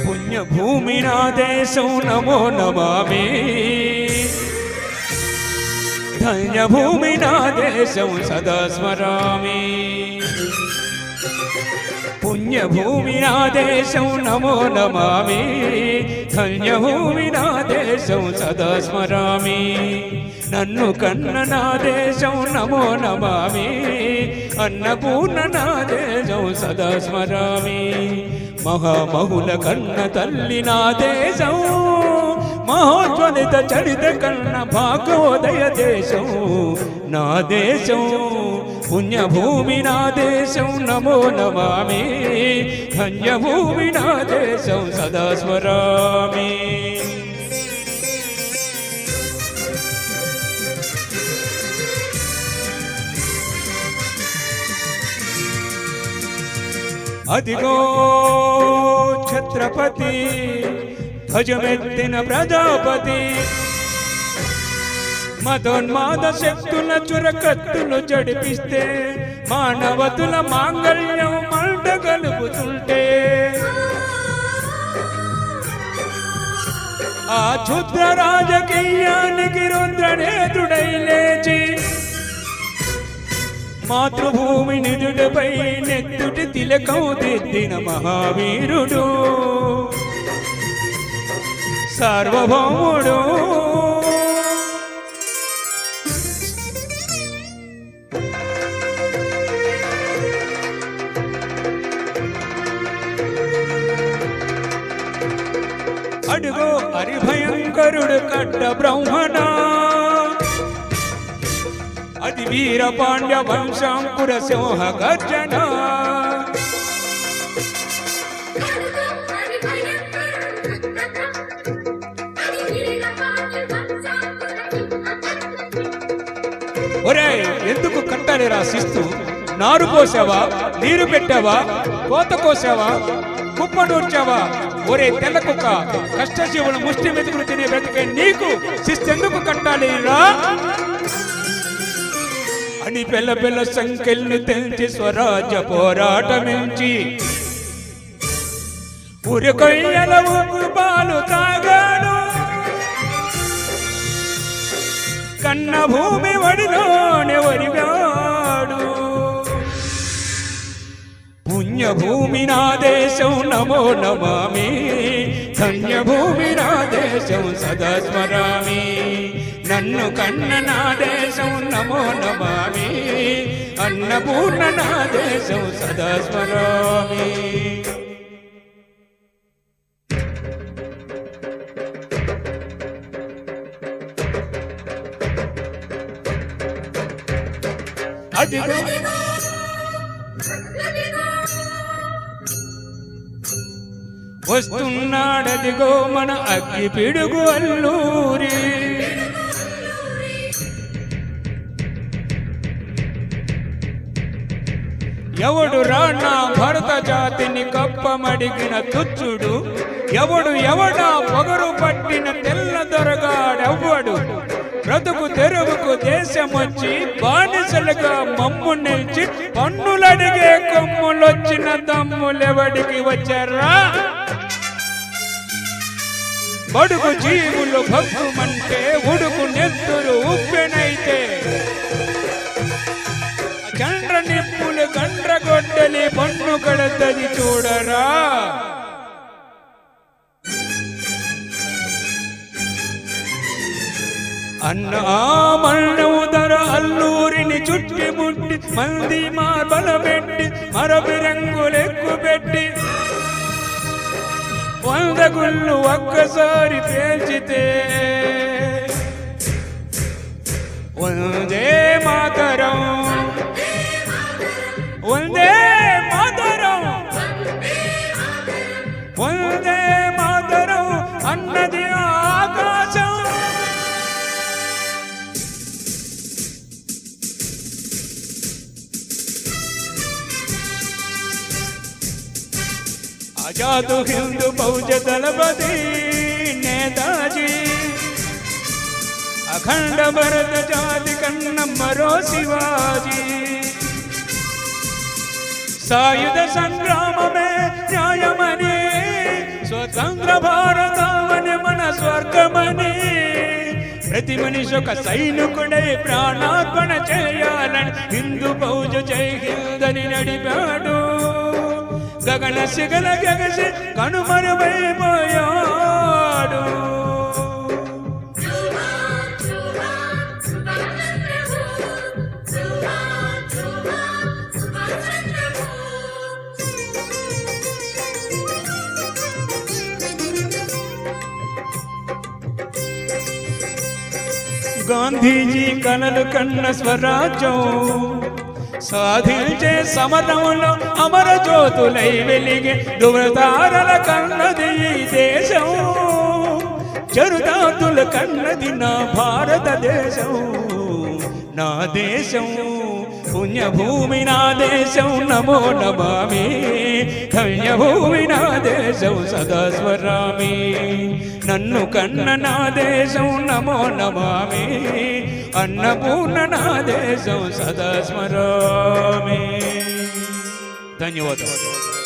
పుణ్యభూమి నా దేశం నమో నమామి, ధన్యభూమి నా దేశం సదా స్మరామి. పుణ్యభూమి నా దేశం నమో నమామి, ధన్యభూమి నా దేశం సదా స్మరామి. నన్ను కన్న నా దేశం నమో నమామి, అన్నపూర్ణ నా దేశం సదా స్మరామి. మహామహుల కన్న తల్లి నా దేశం, మహోజ్వలిత చరిత కన్న భాగోదయ దేశం నా దేశం. పుణ్యభూమి నా దేశం నమో నమామి, ధన్యభూమి నా దేశం సదా స్మరామి. అదిగో ఛత్రపతి ధ్వజమెత్తిన ప్రజాపతి, మదోన్మాద శక్తుల చురకత్తులు జడిపిస్తే మానవతుల మాంగళ్యం మంట గలుపుతుంటే, ఆ క్షుద్ర రాజకీయానికి రుద్రనేతుడై లేచి మాతృభూమి నిజుడిపై నెత్తుటి తిలకం దిద్దిన మహావీరుడు సార్వభౌముడు. అడుగో హరిభయంకరుడు కట్ట బ్రహ్మణ, అది వీర పాండ్య వంశాంకుర సింహ గర్జన. ఒరే ఎందుకు కట్టాలి రాసిస్తూ? నారు పోసావా, నీరు పెట్టావా, కోత కోసావా, కుప్పనూర్చావా? ఒరే తెల్ల కుక్క, కష్టజీవులు ముష్టి మెతుకులు తినే బ్రతికే నీకు శిస్తెందుకు కట్టాలి రా అని పెళ్ళ పెళ్ళ సంఖ్యలను తెంచి స్వరాజ్య పోరాటమించి ఉరికొయ్యల ఉప్పు పాలు తాగాడు. కన్న భూమి వడిలోనే ఒరిగాడు. పుణ్యభూమి నా దేశం నమో నమామి, ధన్యభూమి నా దేశం సదా స్మరామి. నన్ను కన్న నా దేశం నమో నమామి, అన్నపూర్ణ నా దేశం సదా స్మరామి. అదిగో వస్తున్నాడదిగో మన అగ్గి పిడుగు అల్లూరి. ఎవడు రానా భరత జాతిని కప్పమడిగిన తుచ్చుడు, ఎవడు ఎవడా పొగరు పట్టిన తెల్ల దొరగాడెవ్వడు. బ్రతుకు తెరువుకు దేశమొచ్చి బానిసలుగా మమ్ము నిలిచి పన్నులడిగే కొమ్ములొచ్చిన దమ్ములెవడికి వచ్చారా? బడుగు జీవులు భగ్గుమంటే ఉడుకు నెత్తురు ఉప్పెనైతే, చండ్ర నిప్పులు గండ్రగొడ్డలి పన్ను కడతది చూడరా. అన్న మరణం ధర అల్లూరిని చుట్టి ముట్టి మంది మార్బలబెట్టి మరపి రంగులెక్కు పెట్టి 100 గుళ్ళు ఒక్కసారి పేల్చితే వందే మాతరం, వందే మాతరం, వందే మాతరం అన్నది ఆకాశం. ఆజాదు హిందూ ఫౌజ్ దళపతి నేతాజీ, ఆ అఖండ భరత జాతి కన్న మరో శివాజీ. సాయుధ సంగ్రామమే న్యాయమని, స్వతంత్ర భారతమని మన స్వర్గమని, ప్రతి మనిషి ఒక సైనికుడై ప్రాణార్పణ చేయాలని హిందూ ఫౌజు జై హింద్ అని నడిపాడు. గగన శిగల గగసి కనుమరుగైపోయాడు. గాంధీజీ కలలు కన్న స్వరాజ్యం సాధించే సమరంలో అమర జ్యోతులై వెలిగే ధృవతారల కన్నది ఈ దేశం. చరుతాతుల కన్నది నా భారతదేశం. నా దేశం పుణ్యభూమి నా దేశం నమో నమామి. ధన్యభూమి నా దేశం సదా స్మరామి. నన్ను కన్న నా దేశం నమో నమామి. అన్నపూర్ణ నా దేశం సదా స్మరామి. ధన్యవాదాలు.